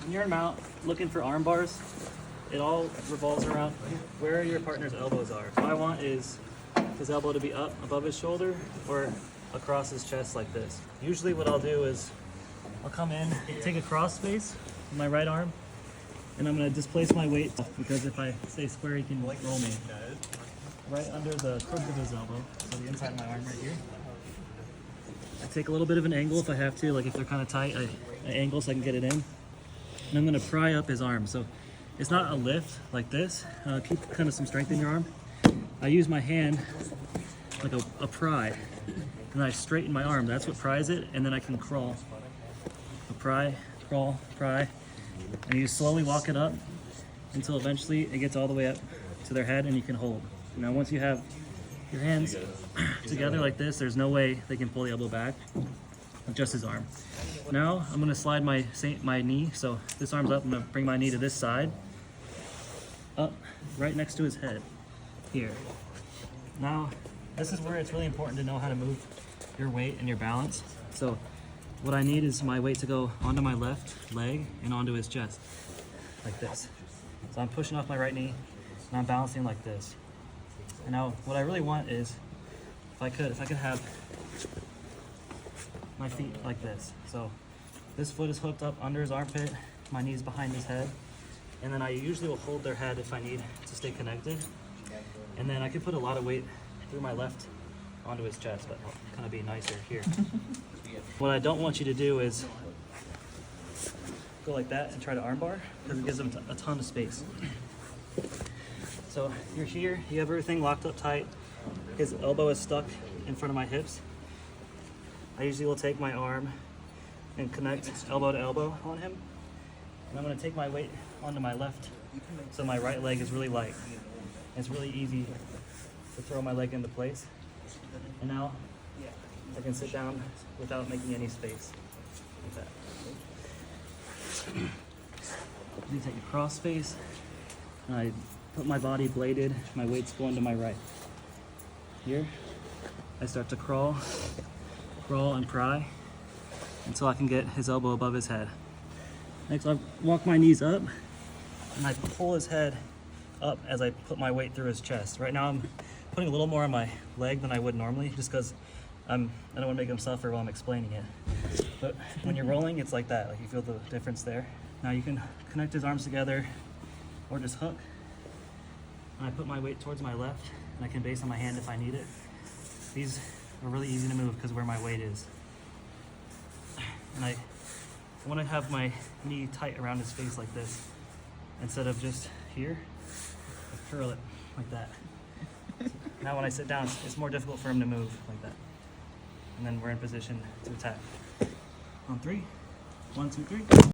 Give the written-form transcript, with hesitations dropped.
when you're in mount looking for arm bars, it all revolves around where your partner's elbows are. What I want is his elbow to be up above his shoulder or across his chest like this. Usually what I'll do is I'll come in, take a cross space with my right arm, and I'm going to displace my weight because if I stay square, he can roll me. Right under the crook of his elbow, so the inside of my arm right here. I take a little bit of an angle if I have to, like if they're kind of tight, I angle so I can get it in. And I'm going to pry up his arm. So it's not a lift like this. Keep kind of some strength in your arm. I use my hand like a pry, and I straighten my arm. That's what pries it, and then I can crawl. A pry, crawl, pry, and you slowly walk it up until eventually it gets all the way up to their head and you can hold. Now once you have your hands together like this, there's no way they can pull the elbow back with just his arm. Now I'm going to slide my knee, so this arm's up, I'm going to bring my knee to this side, up right next to his head, here. Now this is where it's really important to know how to move your weight and your balance. So what I need is my weight to go onto my left leg and onto his chest, like this. So I'm pushing off my right knee and I'm balancing like this. And now what I really want is, if I could have my feet like this. So this foot is hooked up under his armpit, my knee's behind his head, and then I usually will hold their head if I need to stay connected. And then I could put a lot of weight through my left onto his chest, but I'll kind of be nicer here. What I don't want you to do is go like that and try to armbar, because it gives them a ton of space. So you're here, you have everything locked up tight. His elbow is stuck in front of my hips. I usually will take my arm and connect elbow to elbow on him. And I'm going to take my weight onto my left, so my right leg is really light. It's really easy to throw my leg into place. And now I can sit down without making any space, like that. You take a cross space, and I put my body bladed, my weight's going to my right. Here, I start to crawl and pry until I can get his elbow above his head. Next, I walk my knees up, and I pull his head up as I put my weight through his chest. Right now I'm putting a little more on my leg than I would normally, just because I don't want to make him suffer while I'm explaining it. But when you're rolling, it's like that, like you feel the difference there. Now you can connect his arms together or just hook. And I put my weight towards my left, and I can base on my hand if I need it. These are really easy to move because of where my weight is. And I want to have my knee tight around his face like this. Instead of just here, I curl it like that. Now when I sit down, it's more difficult for him to move like that. And then we're in position to attack. On 3, 1, 2, 3.